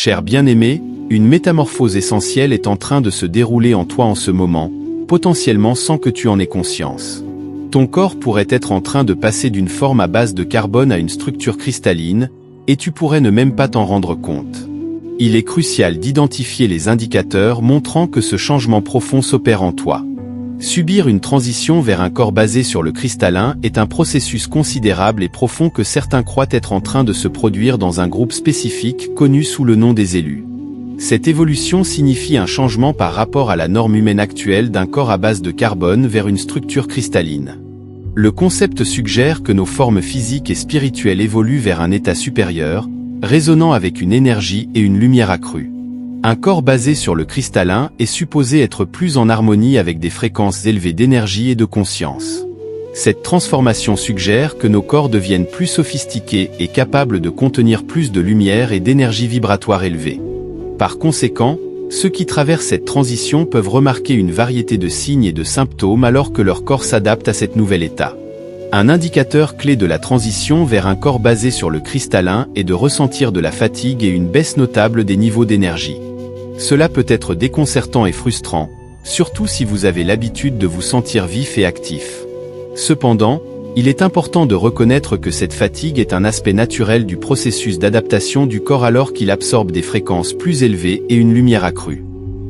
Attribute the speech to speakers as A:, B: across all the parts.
A: Cher bien-aimé, une métamorphose essentielle est en train de se dérouler en toi en ce moment, potentiellement sans que tu en aies conscience. Ton corps pourrait être en train de passer d'une forme à base de carbone à une structure cristalline, et tu pourrais ne même pas t'en rendre compte. Il est crucial d'identifier les indicateurs montrant que ce changement profond s'opère en toi. Subir une transition vers un corps basé sur le cristallin est un processus considérable et profond que certains croient être en train de se produire dans un groupe spécifique connu sous le nom des élus. Cette évolution signifie un changement par rapport à la norme humaine actuelle d'un corps à base de carbone vers une structure cristalline. Le concept suggère que nos formes physiques et spirituelles évoluent vers un état supérieur, résonnant avec une énergie et une lumière accrue. Un corps basé sur le cristallin est supposé être plus en harmonie avec des fréquences élevées d'énergie et de conscience. Cette transformation suggère que nos corps deviennent plus sophistiqués et capables de contenir plus de lumière et d'énergie vibratoire élevée. Par conséquent, ceux qui traversent cette transition peuvent remarquer une variété de signes et de symptômes alors que leur corps s'adapte à cet nouvel état. Un indicateur clé de la transition vers un corps basé sur le cristallin est de ressentir de la fatigue et une baisse notable des niveaux d'énergie. Cela peut être déconcertant et frustrant, surtout si vous avez l'habitude de vous sentir vif et actif. Cependant, il est important de reconnaître que cette fatigue est un aspect naturel du processus d'adaptation du corps alors qu'il absorbe des fréquences plus élevées et une lumière accrue.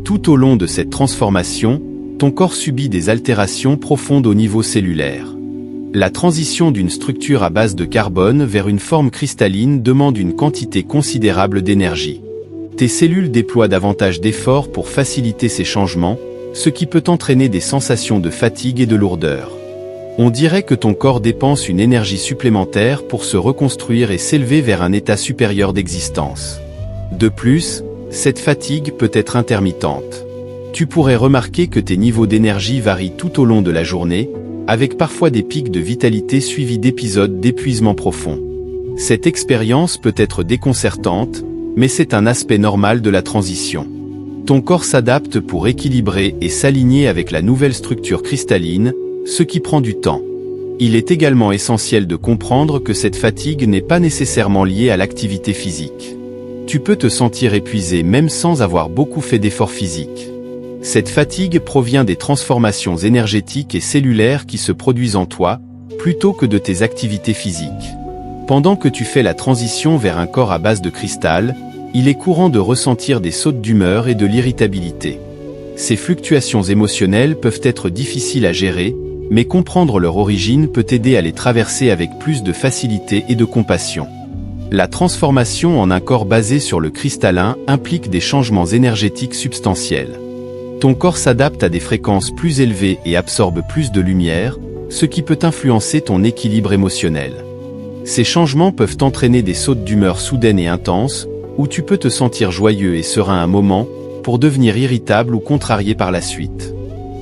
A: Tout au long de cette transformation, ton corps subit des altérations profondes au niveau cellulaire. La transition d'une structure à base de carbone vers une forme cristalline demande une quantité considérable d'énergie. Tes cellules déploient davantage d'efforts pour faciliter ces changements, ce qui peut entraîner des sensations de fatigue et de lourdeur. On dirait que ton corps dépense une énergie supplémentaire pour se reconstruire et s'élever vers un état supérieur d'existence. De plus, cette fatigue peut être intermittente. Tu pourrais remarquer que tes niveaux d'énergie varient tout au long de la journée, avec parfois des pics de vitalité suivis d'épisodes d'épuisement profond. Cette expérience peut être déconcertante, mais c'est un aspect normal de la transition. Ton corps s'adapte pour équilibrer et s'aligner avec la nouvelle structure cristalline, ce qui prend du temps. Il est également essentiel de comprendre que cette fatigue n'est pas nécessairement liée à l'activité physique. Tu peux te sentir épuisé même sans avoir beaucoup fait d'efforts physiques. Cette fatigue provient des transformations énergétiques et cellulaires qui se produisent en toi, plutôt que de tes activités physiques. Pendant que tu fais la transition vers un corps à base de cristal, il est courant de ressentir des sautes d'humeur et de l'irritabilité. Ces fluctuations émotionnelles peuvent être difficiles à gérer, mais comprendre leur origine peut t'aider à les traverser avec plus de facilité et de compassion. La transformation en un corps basé sur le cristallin implique des changements énergétiques substantiels. Ton corps s'adapte à des fréquences plus élevées et absorbe plus de lumière, ce qui peut influencer ton équilibre émotionnel. Ces changements peuvent entraîner des sautes d'humeur soudaines et intenses, où tu peux te sentir joyeux et serein un moment, pour devenir irritable ou contrarié par la suite.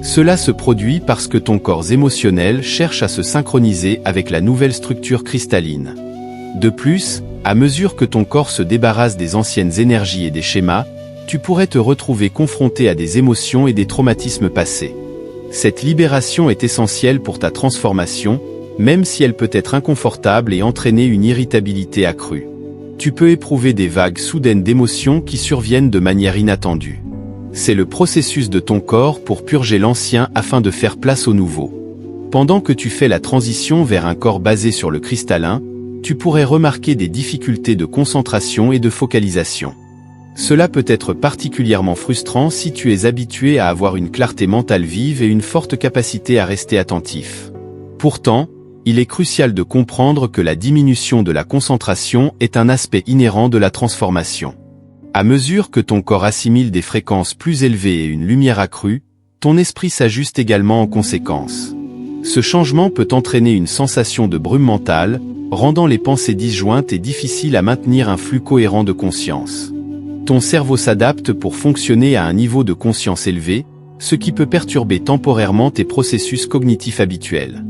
A: Cela se produit parce que ton corps émotionnel cherche à se synchroniser avec la nouvelle structure cristalline. De plus, à mesure que ton corps se débarrasse des anciennes énergies et des schémas, tu pourrais te retrouver confronté à des émotions et des traumatismes passés. Cette libération est essentielle pour ta transformation, même si elle peut être inconfortable et entraîner une irritabilité accrue. Tu peux éprouver des vagues soudaines d'émotions qui surviennent de manière inattendue. C'est le processus de ton corps pour purger l'ancien afin de faire place au nouveau. Pendant que tu fais la transition vers un corps basé sur le cristallin, tu pourrais remarquer des difficultés de concentration et de focalisation. Cela peut être particulièrement frustrant si tu es habitué à avoir une clarté mentale vive et une forte capacité à rester attentif. Pourtant, il est crucial de comprendre que la diminution de la concentration est un aspect inhérent de la transformation. À mesure que ton corps assimile des fréquences plus élevées et une lumière accrue, ton esprit s'ajuste également en conséquence. Ce changement peut entraîner une sensation de brume mentale, rendant les pensées disjointes et difficiles à maintenir un flux cohérent de conscience. Ton cerveau s'adapte pour fonctionner à un niveau de conscience élevé, ce qui peut perturber temporairement tes processus cognitifs habituels.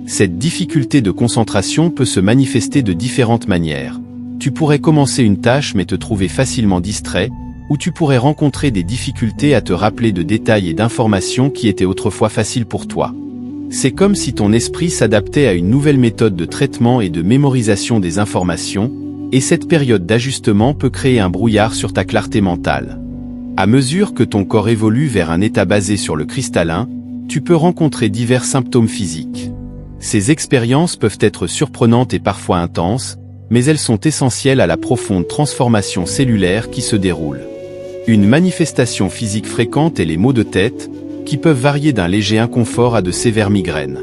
A: Cette difficulté de concentration peut se manifester de différentes manières. Tu pourrais commencer une tâche mais te trouver facilement distrait, ou tu pourrais rencontrer des difficultés à te rappeler de détails et d'informations qui étaient autrefois faciles pour toi. C'est comme si ton esprit s'adaptait à une nouvelle méthode de traitement et de mémorisation des informations, et cette période d'ajustement peut créer un brouillard sur ta clarté mentale. À mesure que ton corps évolue vers un état basé sur le cristallin, tu peux rencontrer divers symptômes physiques. Ces expériences peuvent être surprenantes et parfois intenses, mais elles sont essentielles à la profonde transformation cellulaire qui se déroule. Une manifestation physique fréquente est les maux de tête, qui peuvent varier d'un léger inconfort à de sévères migraines.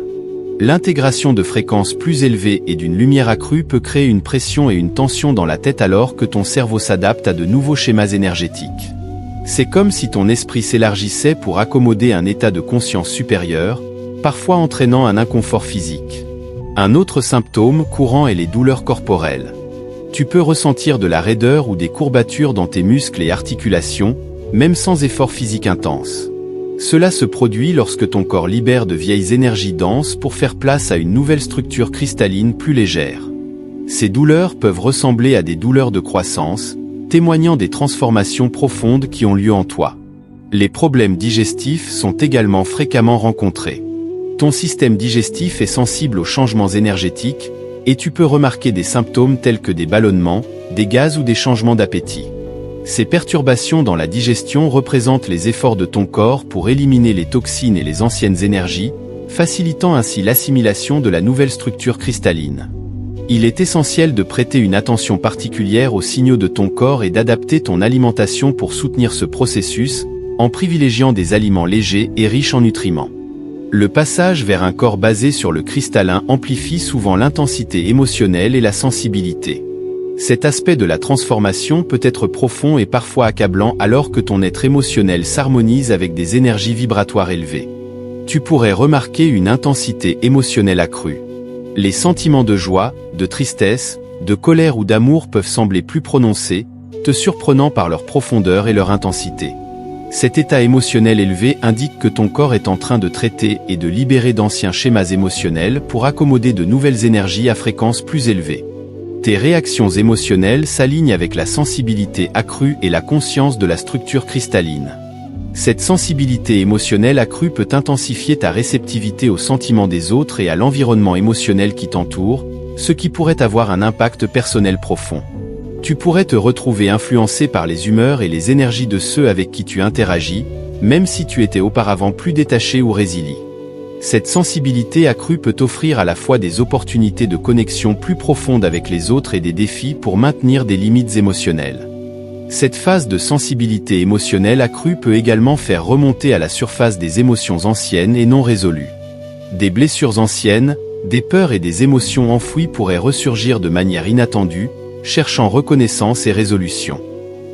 A: L'intégration de fréquences plus élevées et d'une lumière accrue peut créer une pression et une tension dans la tête alors que ton cerveau s'adapte à de nouveaux schémas énergétiques. C'est comme si ton esprit s'élargissait pour accommoder un état de conscience supérieur, parfois entraînant un inconfort physique. Un autre symptôme courant est les douleurs corporelles. Tu peux ressentir de la raideur ou des courbatures dans tes muscles et articulations, même sans effort physique intense. Cela se produit lorsque ton corps libère de vieilles énergies denses pour faire place à une nouvelle structure cristalline plus légère. Ces douleurs peuvent ressembler à des douleurs de croissance, témoignant des transformations profondes qui ont lieu en toi. Les problèmes digestifs sont également fréquemment rencontrés. Ton système digestif est sensible aux changements énergétiques, et tu peux remarquer des symptômes tels que des ballonnements, des gaz ou des changements d'appétit. Ces perturbations dans la digestion représentent les efforts de ton corps pour éliminer les toxines et les anciennes énergies, facilitant ainsi l'assimilation de la nouvelle structure cristalline. Il est essentiel de prêter une attention particulière aux signaux de ton corps et d'adapter ton alimentation pour soutenir ce processus, en privilégiant des aliments légers et riches en nutriments. Le passage vers un corps basé sur le cristallin amplifie souvent l'intensité émotionnelle et la sensibilité. Cet aspect de la transformation peut être profond et parfois accablant alors que ton être émotionnel s'harmonise avec des énergies vibratoires élevées. Tu pourrais remarquer une intensité émotionnelle accrue. Les sentiments de joie, de tristesse, de colère ou d'amour peuvent sembler plus prononcés, te surprenant par leur profondeur et leur intensité. Cet état émotionnel élevé indique que ton corps est en train de traiter et de libérer d'anciens schémas émotionnels pour accommoder de nouvelles énergies à fréquence plus élevée. Tes réactions émotionnelles s'alignent avec la sensibilité accrue et la conscience de la structure cristalline. Cette sensibilité émotionnelle accrue peut intensifier ta réceptivité aux sentiments des autres et à l'environnement émotionnel qui t'entoure, ce qui pourrait avoir un impact personnel profond. Tu pourrais te retrouver influencé par les humeurs et les énergies de ceux avec qui tu interagis, même si tu étais auparavant plus détaché ou résilié. Cette sensibilité accrue peut t'offrir à la fois des opportunités de connexion plus profonde avec les autres et des défis pour maintenir des limites émotionnelles. Cette phase de sensibilité émotionnelle accrue peut également faire remonter à la surface des émotions anciennes et non résolues. Des blessures anciennes, des peurs et des émotions enfouies pourraient ressurgir de manière inattendue, cherchant reconnaissance et résolution.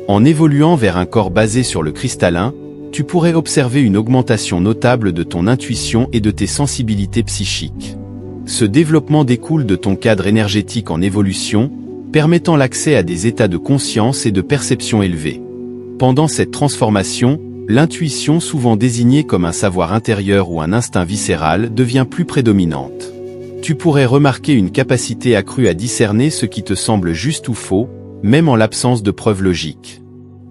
A: En évoluant vers un corps basé sur le cristallin, tu pourrais observer une augmentation notable de ton intuition et de tes sensibilités psychiques. Ce développement découle de ton cadre énergétique en évolution, permettant l'accès à des états de conscience et de perception élevés. Pendant cette transformation, l'intuition, souvent désignée comme un savoir intérieur ou un instinct viscéral, devient plus prédominante. Tu pourrais remarquer une capacité accrue à discerner ce qui te semble juste ou faux, même en l'absence de preuves logiques.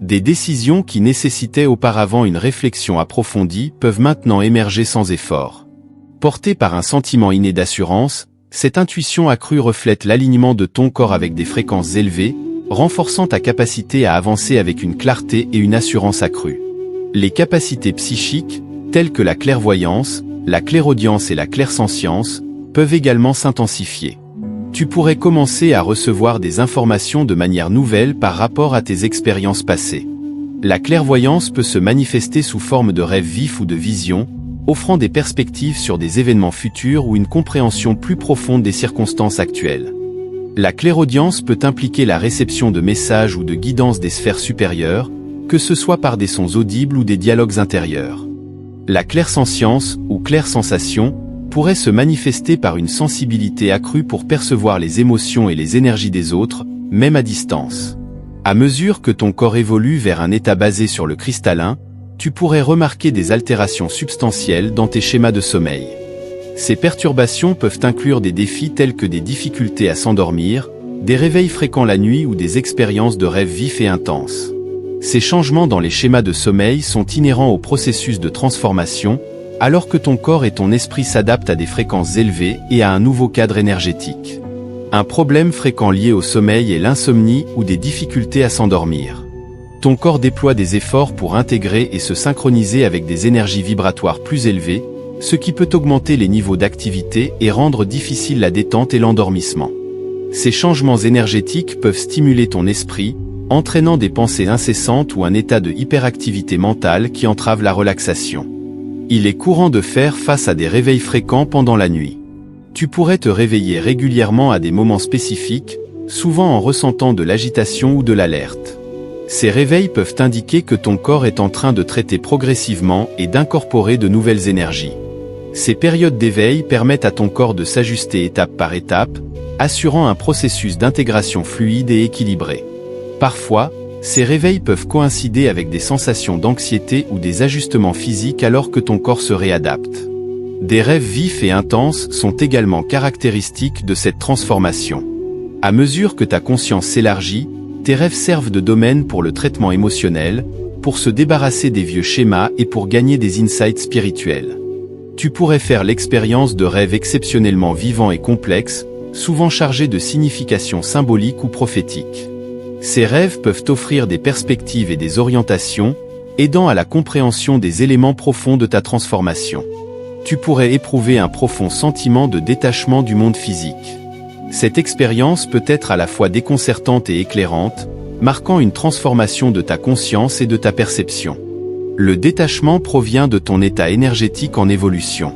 A: Des décisions qui nécessitaient auparavant une réflexion approfondie peuvent maintenant émerger sans effort. Portée par un sentiment inné d'assurance, cette intuition accrue reflète l'alignement de ton corps avec des fréquences élevées, renforçant ta capacité à avancer avec une clarté et une assurance accrue. Les capacités psychiques, telles que la clairvoyance, la clairaudience et la clairsentience, peuvent également s'intensifier. Tu pourrais commencer à recevoir des informations de manière nouvelle par rapport à tes expériences passées. La clairvoyance peut se manifester sous forme de rêves vifs ou de visions, offrant des perspectives sur des événements futurs ou une compréhension plus profonde des circonstances actuelles. La clairaudience peut impliquer la réception de messages ou de guidance des sphères supérieures, que ce soit par des sons audibles ou des dialogues intérieurs. La clairsentience, ou clairsensation, pourrait se manifester par une sensibilité accrue pour percevoir les émotions et les énergies des autres, même à distance. À mesure que ton corps évolue vers un état basé sur le cristallin, tu pourrais remarquer des altérations substantielles dans tes schémas de sommeil. Ces perturbations peuvent inclure des défis tels que des difficultés à s'endormir, des réveils fréquents la nuit ou des expériences de rêves vifs et intenses. Ces changements dans les schémas de sommeil sont inhérents au processus de transformation, alors que ton corps et ton esprit s'adaptent à des fréquences élevées et à un nouveau cadre énergétique. Un problème fréquent lié au sommeil est l'insomnie ou des difficultés à s'endormir. Ton corps déploie des efforts pour intégrer et se synchroniser avec des énergies vibratoires plus élevées, ce qui peut augmenter les niveaux d'activité et rendre difficile la détente et l'endormissement. Ces changements énergétiques peuvent stimuler ton esprit, entraînant des pensées incessantes ou un état de hyperactivité mentale qui entrave la relaxation. Il est courant de faire face à des réveils fréquents pendant la nuit. Tu pourrais te réveiller régulièrement à des moments spécifiques, souvent en ressentant de l'agitation ou de l'alerte. Ces réveils peuvent indiquer que ton corps est en train de traiter progressivement et d'incorporer de nouvelles énergies. Ces périodes d'éveil permettent à ton corps de s'ajuster étape par étape, assurant un processus d'intégration fluide et équilibré. Parfois, ces réveils peuvent coïncider avec des sensations d'anxiété ou des ajustements physiques alors que ton corps se réadapte. Des rêves vifs et intenses sont également caractéristiques de cette transformation. À mesure que ta conscience s'élargit, tes rêves servent de domaine pour le traitement émotionnel, pour se débarrasser des vieux schémas et pour gagner des insights spirituels. Tu pourrais faire l'expérience de rêves exceptionnellement vivants et complexes, souvent chargés de significations symboliques ou prophétiques. Ces rêves peuvent offrir des perspectives et des orientations, aidant à la compréhension des éléments profonds de ta transformation. Tu pourrais éprouver un profond sentiment de détachement du monde physique. Cette expérience peut être à la fois déconcertante et éclairante, marquant une transformation de ta conscience et de ta perception. Le détachement provient de ton état énergétique en évolution.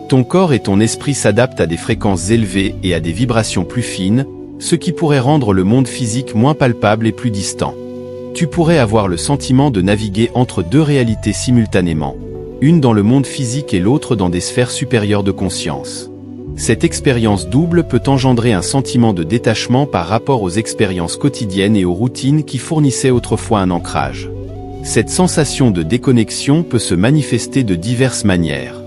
A: Ton corps et ton esprit s'adaptent à des fréquences élevées et à des vibrations plus fines, ce qui pourrait rendre le monde physique moins palpable et plus distant. Tu pourrais avoir le sentiment de naviguer entre deux réalités simultanément, une dans le monde physique et l'autre dans des sphères supérieures de conscience. Cette expérience double peut engendrer un sentiment de détachement par rapport aux expériences quotidiennes et aux routines qui fournissaient autrefois un ancrage. Cette sensation de déconnexion peut se manifester de diverses manières.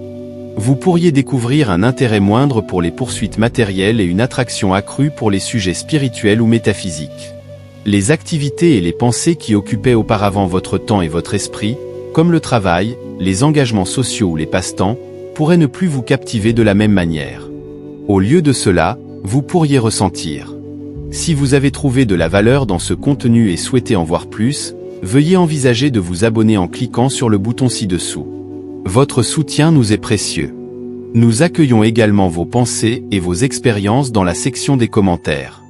A: Vous pourriez découvrir un intérêt moindre pour les poursuites matérielles et une attraction accrue pour les sujets spirituels ou métaphysiques. Les activités et les pensées qui occupaient auparavant votre temps et votre esprit, comme le travail, les engagements sociaux ou les passe-temps, pourraient ne plus vous captiver de la même manière. Au lieu de cela, vous pourriez ressentir. Si vous avez trouvé de la valeur dans ce contenu et souhaitez en voir plus, veuillez envisager de vous abonner en cliquant sur le bouton ci-dessous. Votre soutien nous est précieux. Nous accueillons également vos pensées et vos expériences dans la section des commentaires.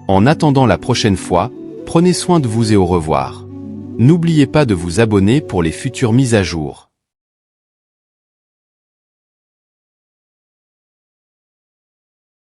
A: En attendant la prochaine fois, prenez soin de vous et au revoir. N'oubliez pas de vous abonner pour les futures mises à jour.